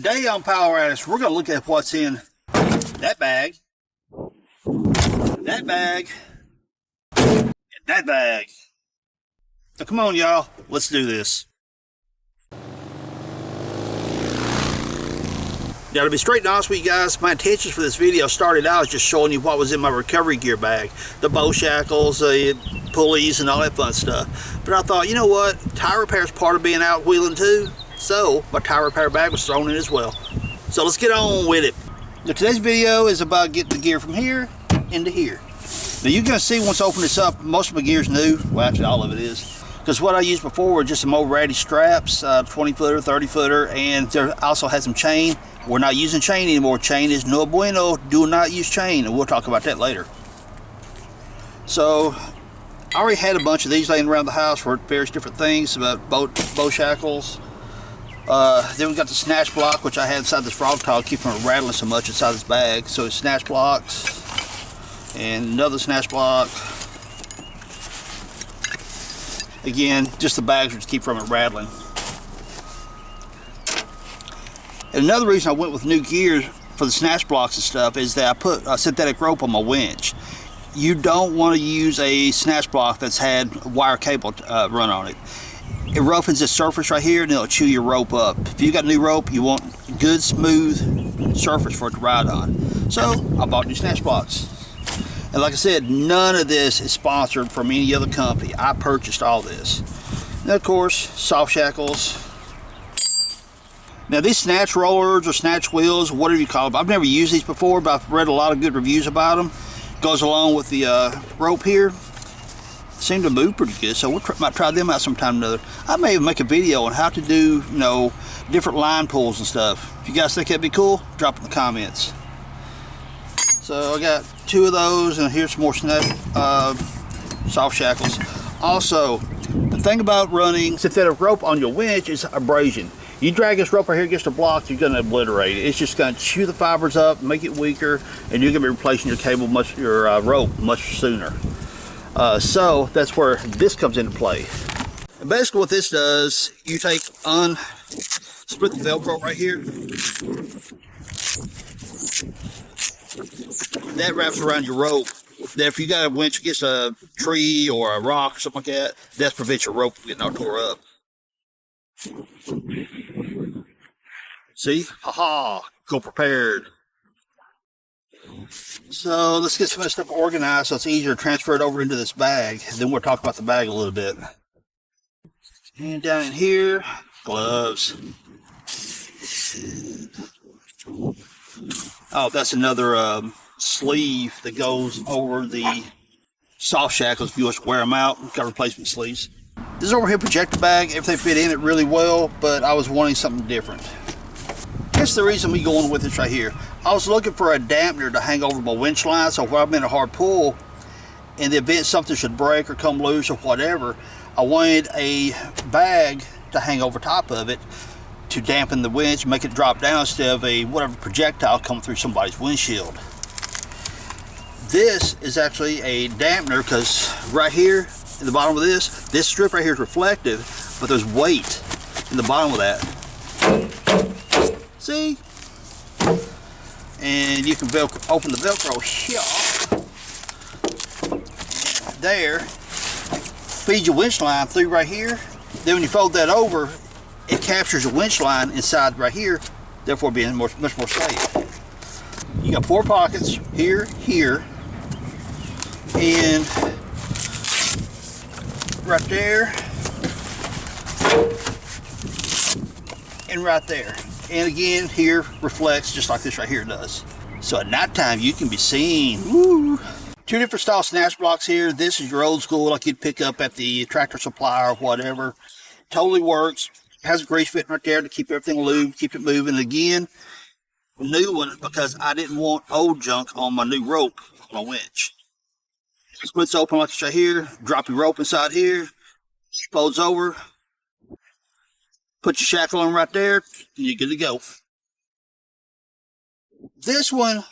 Today on Power Addicts, we're going to look at what's in that bag, that bag, and that bag. So come on, y'all. Let's do this. Now, to be straight and honest with you guys, my intentions for this video started out as just showing you what was in my recovery gear bag. The bow shackles, the pulleys, and all that fun stuff. But I thought, you know what? Tire repair is part of being out wheeling too. So, my tire repair bag was thrown in as well. So, let's get on with it. Now, today's video is about getting the gear from here into here. Now, you're going to see once I open this up, most of my gear is new. Well, actually, all of it is. Because what I used before were just some old ratty straps, 20-footer, 30-footer, and there also had some chain. We're not using chain anymore. Chain is no bueno. Do not use chain, and we'll talk about that later. So, I already had a bunch of these laying around the house for various different things, about bow shackles. Then we got the Snatch Block, which I had inside this frog towel, keeping it rattling so much inside this bag. So it's Snatch Blocks, and another Snatch Block. Again, just the bags which keep from it rattling. And another reason I went with new gear for the Snatch Blocks and stuff is that I put a synthetic rope on my winch. You don't want to use a Snatch Block that's had wire cable run on it. It roughens this surface right here and it'll chew your rope up. If you got new rope, you want good smooth surface for it to ride on. So I bought new Snatch Blocks. And like I said, none of this is sponsored from any other company. I purchased all this. And of course, soft shackles. Now these snatch rollers or snatch wheels, whatever you call them, I've never used these before, but I've read a lot of good reviews about them. Goes along with the rope here. Seem to move pretty good, so might try them out sometime or another. I may even make a video on how to do, you know, different line pulls and stuff. If you guys think that'd be cool, drop in the comments. So I got two of those, and here's some more soft shackles. Also, the thing about running synthetic rope on your winch is abrasion. You drag this rope right here against the block, you're going to obliterate it. It's just going to chew the fibers up, make it weaker, and you're going to be replacing your cable, your rope much sooner. So that's where this comes into play. And basically what this does, you take split the Velcro right here. That wraps around your rope. That if you got a winch against a tree or a rock or something like that, that prevents your rope from getting all tore up. See? Haha, go prepared. So let's get some of this stuff organized so it's easier to transfer it over into this bag. Then we'll talk about the bag a little bit. And down in here, gloves. Oh, that's another sleeve that goes over the soft shackles if you want to wear them out. Got replacement sleeves. This overhead projector bag, everything fit in it really well, but I was wanting something different. Here's the reason we going with this right here. I was looking for a dampener to hang over my winch line, so if I'm in a hard pull, in the event something should break or come loose or whatever, I wanted a bag to hang over top of it to dampen the winch, make it drop down instead of a whatever projectile coming through somebody's windshield. This is actually a dampener because right here in the bottom of this strip right here is reflective, but there's weight in the bottom of that. See? And you can open the Velcro here. There. Feed your winch line through right here. Then when you fold that over, it captures the winch line inside right here, therefore being much more safe. You got 4 pockets here, here, and right there, and right there. And again, here reflects just like this right here does. So at nighttime, you can be seen. Woo! 2 different style Snatch Blocks here. This is your old school, like you'd pick up at the Tractor Supply or whatever. Totally works. Has a grease fit right there to keep everything lubed, keep it moving. Again, new one because I didn't want old junk on my new rope on my winch. Splits open like this right here. Drop your rope inside here. Folds over. Put your shackle on right there, and you're good to go. This one,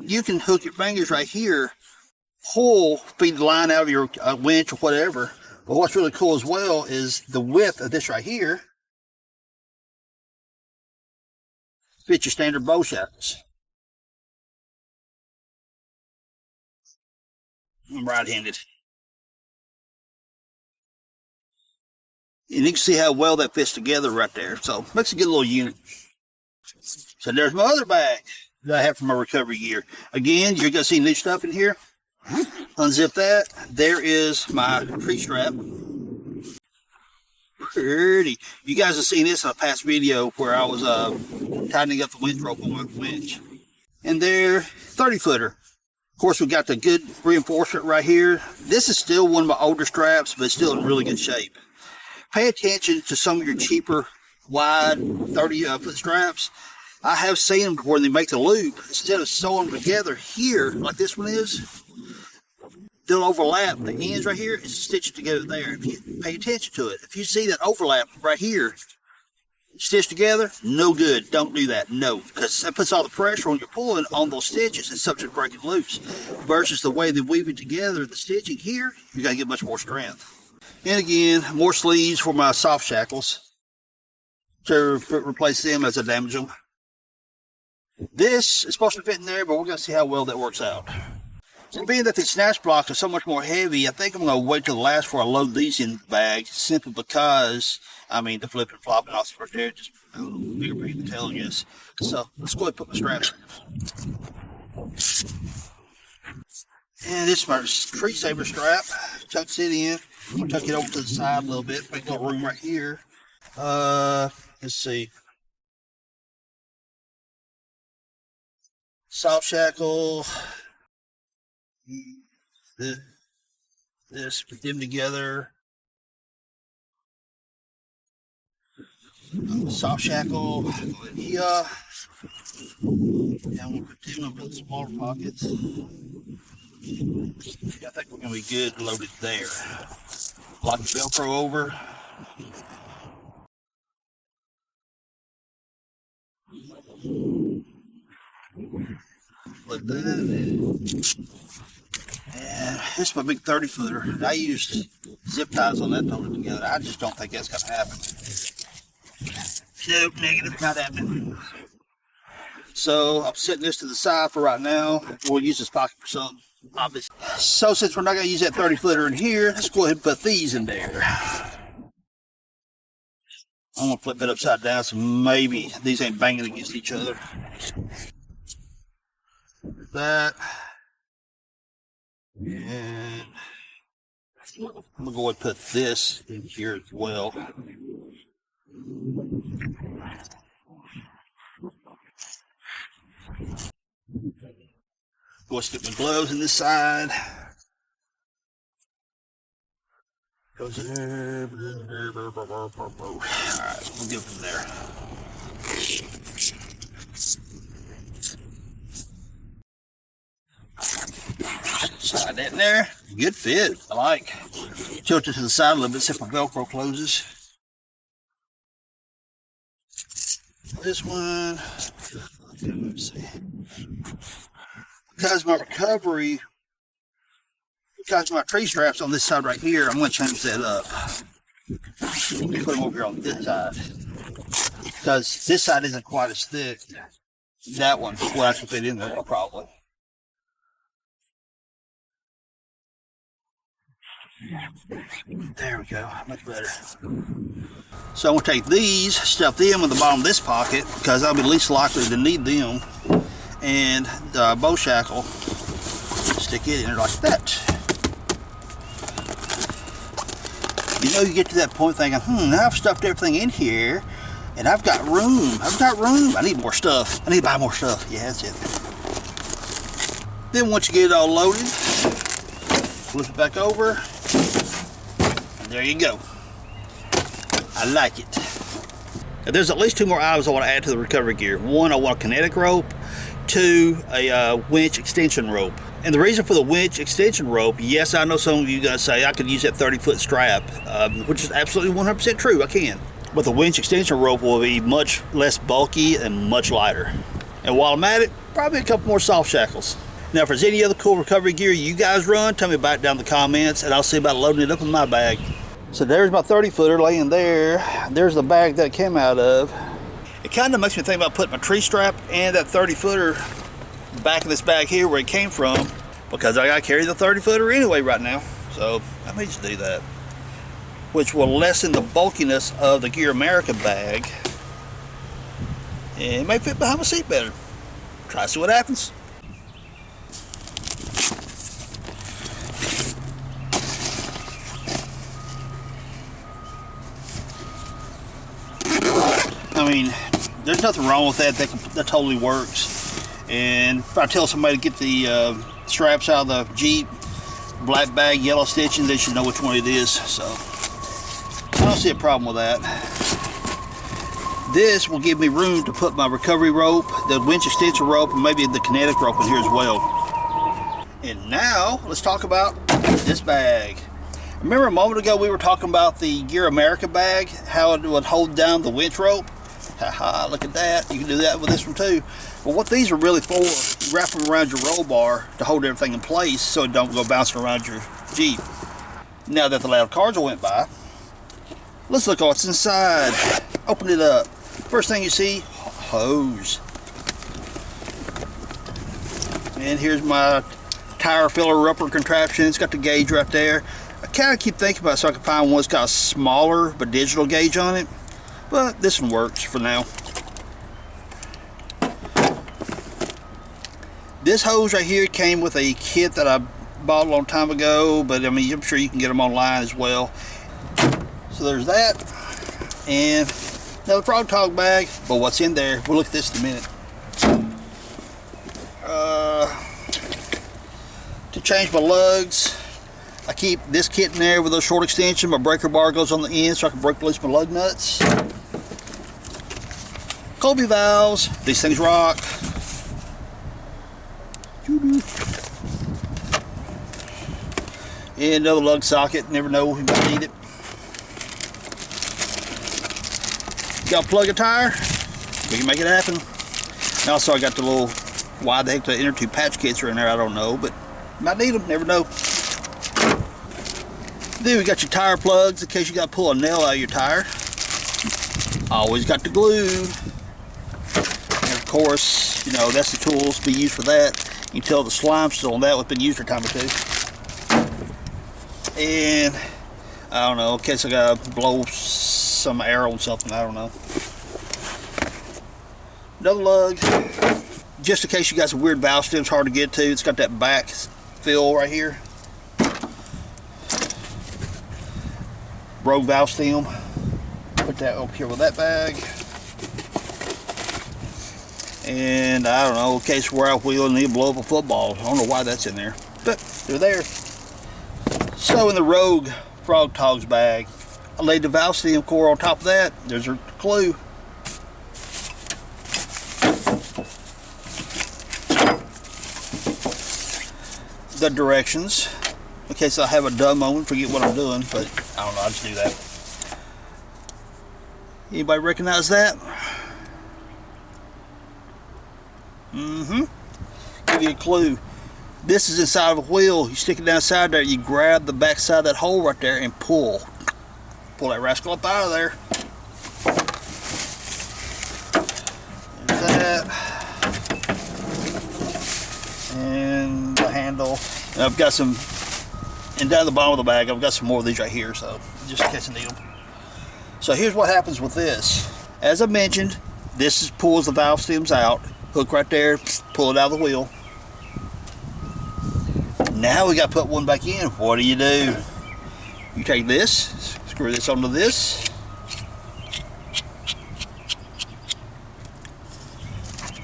you can hook your fingers right here, pull, feed the line out of your winch or whatever. But what's really cool as well is the width of this right here Fit your standard bow shackles. I'm right-handed. And you can see how well that fits together right there. So makes a good little unit. So there's my other bag that I have for my recovery gear. Again, you're gonna see new stuff in here. Unzip that. There is my tree strap. Pretty. You guys have seen this in a past video where I was tightening up the winch rope on my winch. And there, 30-footer. Of course, we got the good reinforcement right here. This is still one of my older straps, but it's still in really good shape. Pay attention to some of your cheaper, wide 30-foot straps. I have seen them where they make the loop. Instead of sewing them together here, like this one is, they'll overlap the ends right here and stitch it together there. If you pay attention to it, if you see that overlap right here, stitched together, no good. Don't do that. No, because that puts all the pressure on your pulling on those stitches and subject to breaking loose. Versus the way they weave it together, the stitching here, you're going to get much more strength. And again, more sleeves for my soft shackles to replace them as I damage them. This is supposed to fit in there, but we're going to see how well that works out. So being that these snatch blocks are so much more heavy, I think I'm going to wait till the last before I load these in the bag, simply because, I mean, the flip and flop and all right there, just a little bigger for you to tell, I guess. So let's go ahead and put my straps in. And this is my tree saver strap. Tucks it in. I'm going to tuck it over to the side a little bit, make a little room right here. Let's see. Soft shackle. This, put them together. Soft shackle, go in here. And I'm going to put them in the smaller pockets. I think we're going to be good loaded there. Lock the Velcro over. Like that. And this is my big 30-footer. I used zip ties on that to hold it together. I just don't think that's going to happen. Nope, negative, not happening. So I'm setting this to the side for right now. We'll use this pocket for something, obviously. So since we're not going to use that 30-footer in here, let's go ahead and put these in there. I'm going to flip it upside down so maybe these ain't banging against each other. That. And I'm going to go ahead and put this in here as well. Go ahead and stick my gloves in this side. Goes in there. Alright, we'll get from there. Slide that in there. Good fit. I like. Tilt it to the side a little bit, see if my Velcro closes. This one. Let's see. Because my recovery, because my tree straps on this side right here, I'm going to change that up. Put them over here on this side. Because this side isn't quite as thick. That one will actually fit in there probably. There we go, much better. So I'm going to take these, stuff them in the bottom of this pocket because I'll be least likely to need them. And the bow shackle, stick it in there like that. You know, you get to that point thinking, now I've stuffed everything in here and I've got room. I need more stuff. I need to buy more stuff. Yeah, that's it. Then once you get it all loaded, flip it back over. And there you go. I like it. Now, there's at least two more items I want to add to the recovery gear. One, I want a kinetic rope. Two, a winch extension rope. And the reason for the winch extension rope, yes, I know some of you are going to say I could use that 30-foot strap, which is absolutely 100% true, I can. But the winch extension rope will be much less bulky and much lighter. And while I'm at it, probably a couple more soft shackles. Now, if there's any other cool recovery gear you guys run, tell me about it down in the comments, and I'll see about loading it up in my bag. So there's my 30-footer laying there. There's the bag that it came out of. It kind of makes me think about putting my tree strap and that 30-footer back in this bag here where it came from, because I gotta carry the 30-footer anyway right now. So I may just do that, which will lessen the bulkiness of the Gear America bag, and it may fit behind my seat better. Try to see what happens. I mean, there's nothing wrong with that. That totally works. And if I tell somebody to get the straps out of the Jeep, black bag, yellow stitching, they should know which one it is. So I don't see a problem with that. This will give me room to put my recovery rope, the winch extension rope, and maybe the kinetic rope in here as well. And now let's talk about this bag. Remember a moment ago we were talking about the Gear America bag, how it would hold down the winch rope? Haha, look at that. You can do that with this one too. But what these are really for, you wrap them around your roll bar to hold everything in place so it don't go bouncing around your Jeep. Now that the loud cars went by, let's look what's inside. Open it up. First thing you see, hose. And here's my tire filler upper contraption. It's got the gauge right there. I kind of keep thinking about it so I can find one that's got a smaller but digital gauge on it. But this one works for now. This hose right here came with a kit that I bought a long time ago, but I mean, I'm sure you can get them online as well. So there's that. And another frog tog bag, but what's in there? We'll look at this in a minute. To change my lugs, I keep this kit in there with a short extension. My breaker bar goes on the end so I can break loose my lug nuts. Colby valves, these things rock. And another lug socket, never know, you might need it. Got to plug a tire, we can make it happen. And also I got the little, why the heck the inner tube patch kits are in there, I don't know, but might need them, never know. Then we got your tire plugs in case you got to pull a nail out of your tire. Always got the glue. And of course, you know, that's the tools to be used for that. You can tell the slime's still on that, it's been used for a time or two. And I don't know, in case I gotta blow some air on something, I don't know. Another lug, just in case you got some weird valve stems hard to get to. It's got that back fill right here. Rogue valve stem. Put that up here with that bag. And I don't know, in case we're out wheeling, need to blow up a football. I don't know why that's in there, but they're there. So in the Rogue Frog Togs bag, I laid the valve stem core on top of that. There's a clue. The directions, in case I have a dumb moment, forget what I'm doing, but I don't know, I just do that. Anybody recognize that? Give you a clue. This is inside of a wheel. You stick it down inside there, you grab the back side of that hole right there and pull. Pull that rascal up out of there. There's that. And the handle. And I've got some, and down the bottom of the bag, I've got some more of these right here, so just in case I need them. So here's what happens with this. As I mentioned, this pulls the valve stems out. Hook right there, pull it out of the wheel. Now we got to put one back in. What do? You take this, screw this onto this.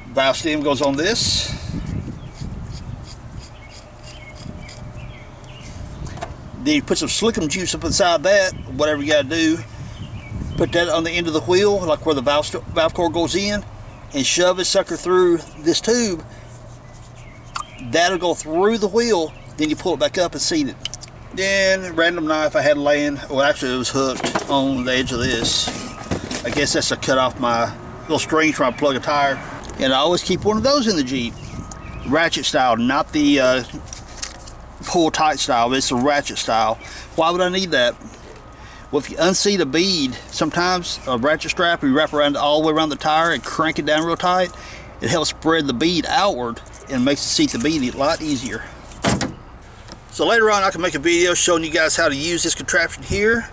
Valve stem goes on this. Then you put some slickum juice up inside that, whatever you got to do. Put that on the end of the wheel, like where the valve core goes in, and shove this sucker through this tube. That'll go through the wheel, then you pull it back up and seat it. Then, random knife I had laying, well actually it was hooked on the edge of this. I guess that's to cut off my little strings trying to plug a tire. And I always keep one of those in the Jeep. Ratchet style, not the pull tight style, but it's the ratchet style. Why would I need that? Well, if you unseat a bead, sometimes a ratchet strap, you wrap around all the way around the tire and crank it down real tight, it helps spread the bead outward and makes the seat the bead a lot easier. So later on I can make a video showing you guys how to use this contraption here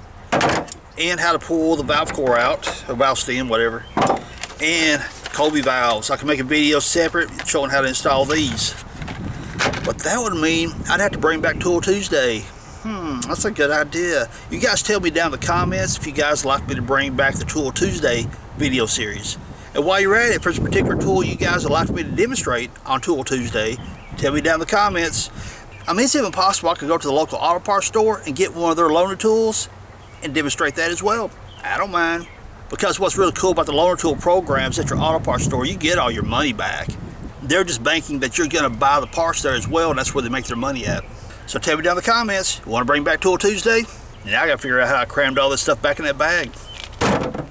and how to pull the valve core out, or valve stem, whatever, and Colby valves. I can make a video separate showing how to install these. But that would mean I'd have to bring back Tool Tuesday. That's a good idea. You guys tell me down in the comments if you guys like me to bring back the Tool Tuesday video series. And while you're at it, if there's a particular tool you guys would like for me to demonstrate on Tool Tuesday, tell me down in the comments. I mean, it's even possible I could go to the local auto parts store and get one of their loaner tools and demonstrate that as well. I don't mind. Because what's really cool about the loaner tool programs at your auto parts store, you get all your money back. They're just banking that you're going to buy the parts there as well, and that's where they make their money at. So tell me down in the comments, you want to bring back Tool Tuesday? Now I got to figure out how I crammed all this stuff back in that bag.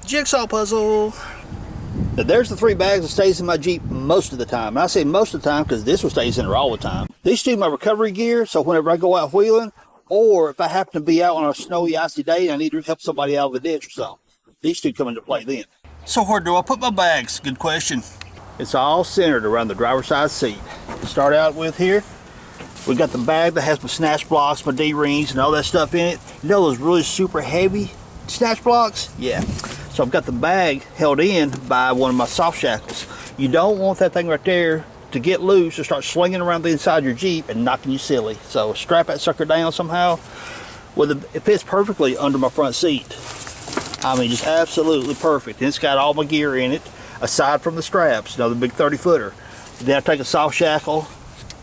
Jigsaw puzzle. Now there's the 3 bags that stays in my Jeep most of the time. And I say most of the time because this one stays in there all the time. These 2 are my recovery gear, so whenever I go out wheeling, or if I happen to be out on a snowy, icy day and I need to help somebody out of the ditch or something, these 2 come into play then. So where do I put my bags? Good question. It's all centered around the driver's side seat. Start out with here. We got the bag that has my Snatch Blocks, my D-rings, and all that stuff in it. You know those really super heavy Snatch Blocks? Yeah. So I've got the bag held in by one of my soft shackles. You don't want that thing right there to get loose or start slinging around the inside of your Jeep and knocking you silly. So strap that sucker down somehow. It fits perfectly under my front seat. I mean, just absolutely perfect. And it's got all my gear in it, aside from the straps, you know, the big 30-footer. Then I take a soft shackle,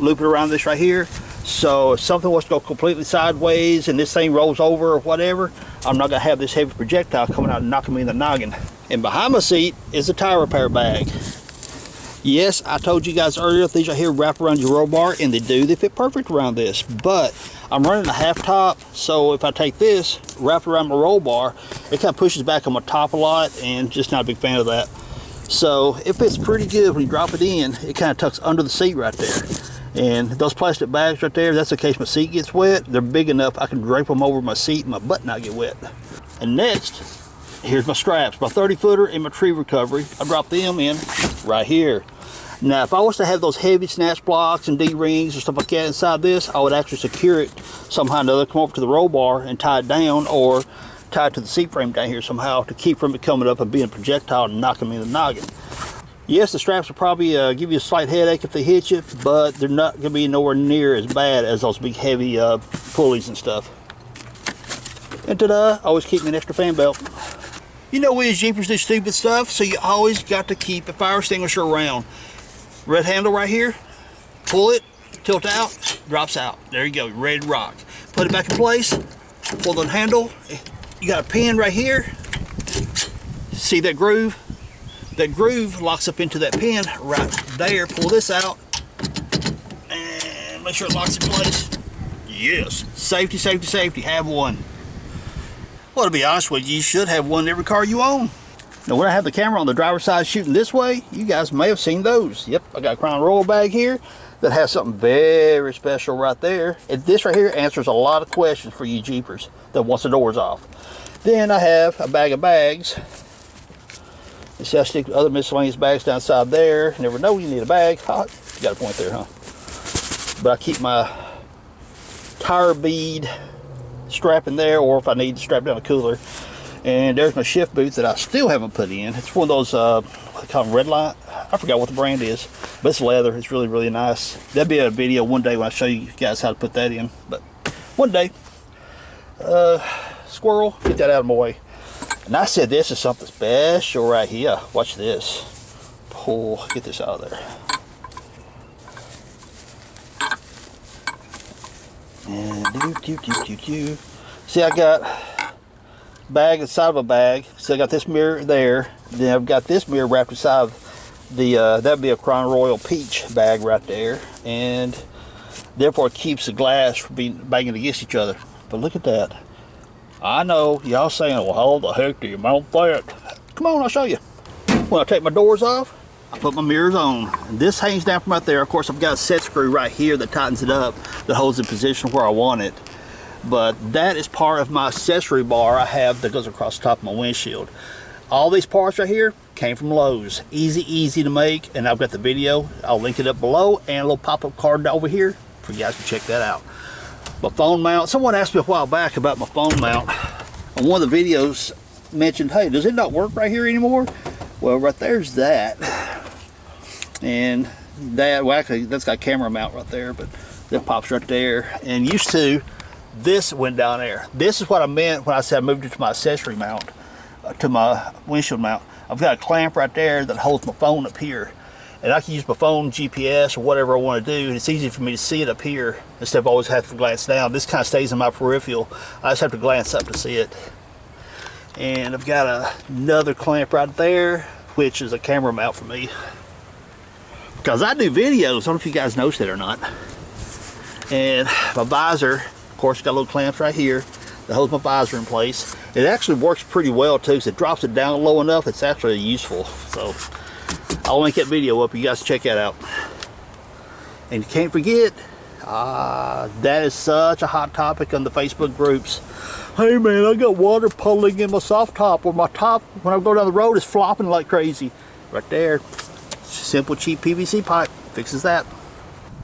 loop it around this right here, so if something was to go completely sideways and this thing rolls over or whatever, I'm not going to have this heavy projectile coming out and knocking me in the noggin. And behind my seat is a tire repair bag. Yes, I told you guys earlier, these right here wrap around your roll bar, and they do. They fit perfect around this, but I'm running a half top, so if I take this, wrap around my roll bar, it kind of pushes back on my top a lot, and just not a big fan of that. So it fits pretty good when you drop it in. It kind of tucks under the seat right there. And those plastic bags right there, that's in case my seat gets wet. They're big enough I can drape them over my seat and my butt not get wet. And next, here's my straps, my 30-footer and my tree recovery. I drop them in right here. Now, if I was to have those heavy Snatch Blocks and D-rings and stuff like that inside this, I would actually secure it somehow or another, come over to the roll bar and tie it down, or tie it to the seat frame down here somehow to keep from it coming up and being a projectile and knocking me in the noggin. Yes, the straps will probably give you a slight headache if they hit you, but they're not going to be nowhere near as bad as those big heavy pulleys and stuff. And ta-da, always keep me an extra fan belt. You know, we as Jeepers do stupid stuff, so you always got to keep a fire extinguisher around. Red handle right here, pull it, tilt out, drops out. There you go, ready to rock. Put it back in place, pull the handle. You got a pin right here. See that groove? That groove locks up into that pin right there. Pull this out and make sure it locks in place. Yes, safety, safety, safety, have one. Well, to be honest with you, you should have one in every car you own. Now, when I have the camera on the driver's side shooting this way, you guys may have seen those. Yep, I got a Crown Royal bag here that has something very special right there. And this right here answers a lot of questions for you Jeepers that wants the doors off. Then I have a bag of bags. You see, I stick other miscellaneous bags down inside there. Never know you need a bag. Oh, you got a point there, huh? But I keep my tire bead strap in there, or if I need to strap down a cooler. And there's my shift boots that I still haven't put in. It's one of those, what they call them, red light. I forgot what the brand is, but it's leather. It's really, really nice. That'll be a video one day when I show you guys how to put that in. But one day, squirrel, get that out of my way. And I said this is something special right here. Watch this. Pull, get this out of there. And see, I got bag inside of a bag. So I got this mirror there. Then I've got this mirror wrapped inside of the that'd be a Crown Royal peach bag right there, and therefore it keeps the glass from being banging against each other. But look at that. I know y'all saying, well, how the heck do you mount that? Come on, I'll show you. When I take my doors off, I put my mirrors on. And this hangs down from right there. Of course, I've got a set screw right here that tightens it up, that holds it in position where I want it. But that is part of my accessory bar I have that goes across the top of my windshield. All these parts right here came from Lowe's. Easy to make, and I've got the video. I'll link it up below, and a little pop-up card over here for you guys to check that out. My phone mount. Someone asked me a while back about my phone mount. On one of the videos mentioned, hey, does it not work right here anymore? Well, right there's that. And that, well, actually, that's got a camera mount right there, but that pops right there. And used to, this went down there. This is what I meant when I said I moved it to my accessory mount, to my windshield mount. I've got a clamp right there that holds my phone up here. And I can use my phone GPS or whatever I want to do, and it's easy for me to see it up here instead of always having to glance down. This kind of stays in my peripheral. I just have to glance up to see it. And I've got another clamp right there, which is a camera mount for me. Because I do videos, I don't know if you guys noticed it or not. And my visor, of course, got little clamps right here that holds my visor in place. It actually works pretty well too, because it drops it down low enough, it's actually useful. So I'll link that video up, you guys check that out. And you can't forget, that is such a hot topic on the Facebook groups. Hey man, I got water puddling in my soft top, or my top, when I go down the road, is flopping like crazy. Right there, simple cheap PVC pipe, fixes that.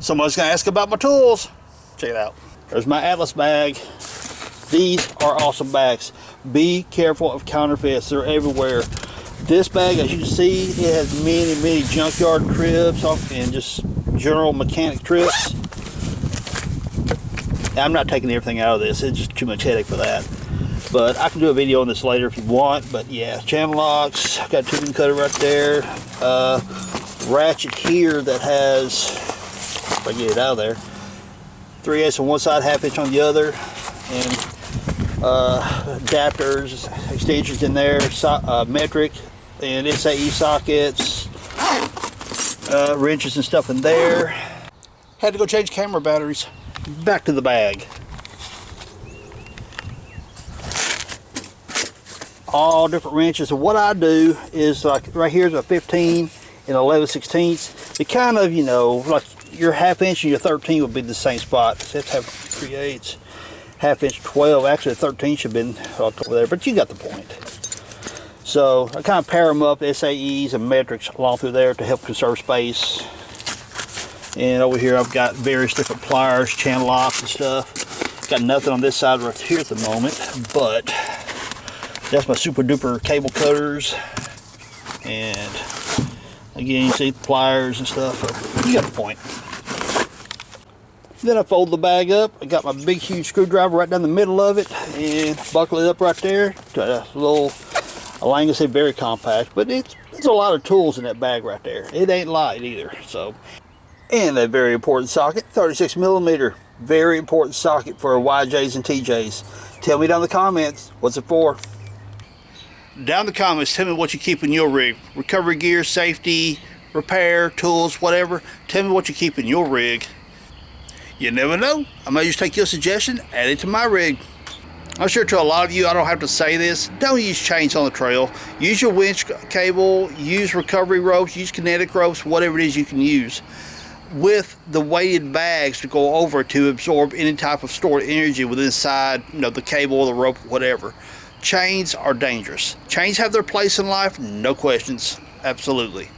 Somebody's gonna ask about my tools. Check it out. There's my Atlas bag. These are awesome bags. Be careful of counterfeits, they're everywhere. This bag, as you can see, it has many junkyard trips and just general mechanic trips. I'm not taking everything out of this, it's just too much headache for that. But I can do a video on this later if you want. But yeah, channel locks, got a tubing cutter right there. Ratchet here that has, if I get it out of there, 3/8 on one side, 1/2 inch on the other. And adapters, extensions in there, metric and SAE sockets, wrenches and stuff in there. Had to go change camera batteries. Back to the bag. All different wrenches. And what I do is, like right here's a 15 and 11/16. It kind of, you know, like your 1/2 inch and your 13 would be the same spot. So have 3/8, 1/2 inch 12. Actually 13 should have been over there, but you got the point. So I kind of pair them up, SAEs and metrics along through there to help conserve space. And over here I've got various different pliers, channel locks and stuff. Got nothing on this side right here at the moment, but that's my super duper cable cutters. And again, you see the pliers and stuff. So you got the point. Then I fold the bag up. I got my big huge screwdriver right down the middle of it and buckle it up right there to a little, I can say very compact, but it's a lot of tools in that bag right there. It ain't light either. So, and a very important socket, 36mm, very important socket for YJs and TJs. Tell me down in the comments, what's it for? Down in the comments, tell me what you keep in your rig. Recovery gear, safety, repair, tools, whatever. Tell me what you keep in your rig. You never know, I may just take your suggestion, add it to my rig. I'm sure to a lot of you, I don't have to say this, don't use chains on the trail. Use your winch cable, use recovery ropes, use kinetic ropes, whatever it is you can use, with the weighted bags to go over to absorb any type of stored energy within inside, you know, the cable or the rope, whatever. Chains are dangerous. Chains have their place in life, no questions, absolutely,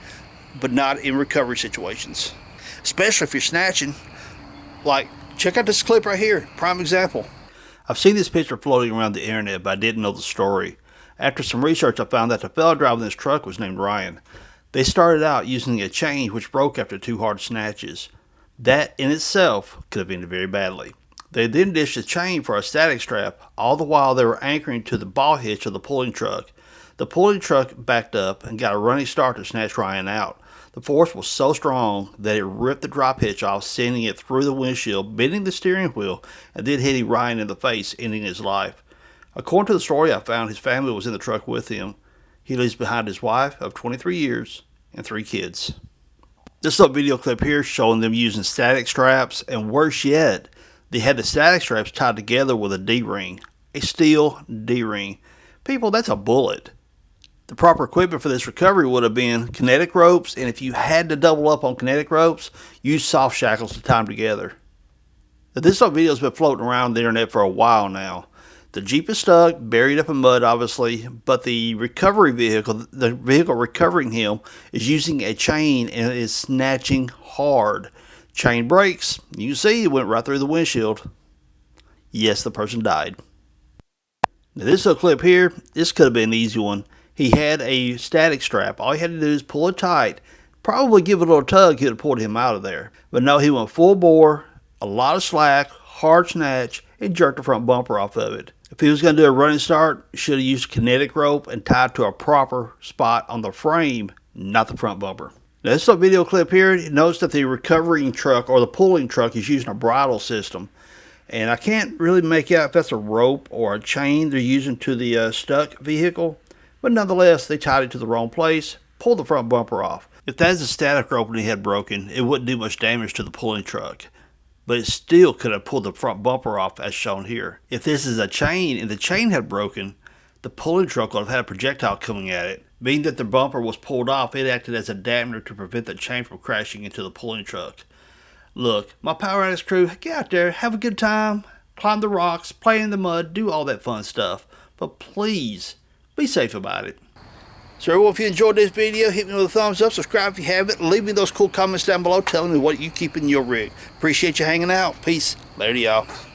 but not in recovery situations, especially if you're snatching. Like, check out this clip right here, prime example. I've seen this picture floating around the internet, but I didn't know the story. After some research, I found that the fellow driving this truck was named Ryan. They started out using a chain which broke after 2 hard snatches. That in itself could have ended very badly. They then ditched the chain for a static strap, all the while they were anchoring to the ball hitch of the pulling truck. The pulling truck backed up and got a running start to snatch Ryan out. The force was so strong that it ripped the drop hitch off, sending it through the windshield, bending the steering wheel, and then hitting Ryan in the face, ending his life. According to the story I found, his family was in the truck with him. He leaves behind his wife of 23 years and 3 kids. This little video clip here showing them using static straps, and worse yet, they had the static straps tied together with a D-ring, a steel D-ring. People, that's a bullet. The proper equipment for this recovery would have been kinetic ropes, and if you had to double up on kinetic ropes, use soft shackles to tie them together. This video has been floating around the internet for a while now. The Jeep is stuck, buried up in mud obviously, but the recovery vehicle, the vehicle recovering him, is using a chain and it is snatching hard. Chain breaks. You can see it went right through the windshield. Yes, the person died. Now this little clip here, this could have been an easy one. He had a static strap. All he had to do is pull it tight. Probably give it a little tug, he would have pulled him out of there. But no, he went full bore, a lot of slack, hard snatch, and jerked the front bumper off of it. If he was going to do a running start, should have used kinetic rope and tied to a proper spot on the frame, not the front bumper. Now this little video clip here, notice that the recovering truck or the pulling truck is using a bridle system. And I can't really make out if that's a rope or a chain they're using to the stuck vehicle. But nonetheless, they tied it to the wrong place, pulled the front bumper off. If that is a static rope and he had broken, it wouldn't do much damage to the pulling truck. But it still could have pulled the front bumper off as shown here. If this is a chain and the chain had broken, the pulling truck would have had a projectile coming at it. Being that the bumper was pulled off, it acted as a dampener to prevent the chain from crashing into the pulling truck. Look, my Power Addicts crew, get out there, have a good time, climb the rocks, play in the mud, do all that fun stuff. But please, be safe about it. So everyone, if you enjoyed this video, hit me with a thumbs up, subscribe if you haven't, leave me those cool comments down below telling me what you keep in your rig. Appreciate you hanging out. Peace. Later, y'all.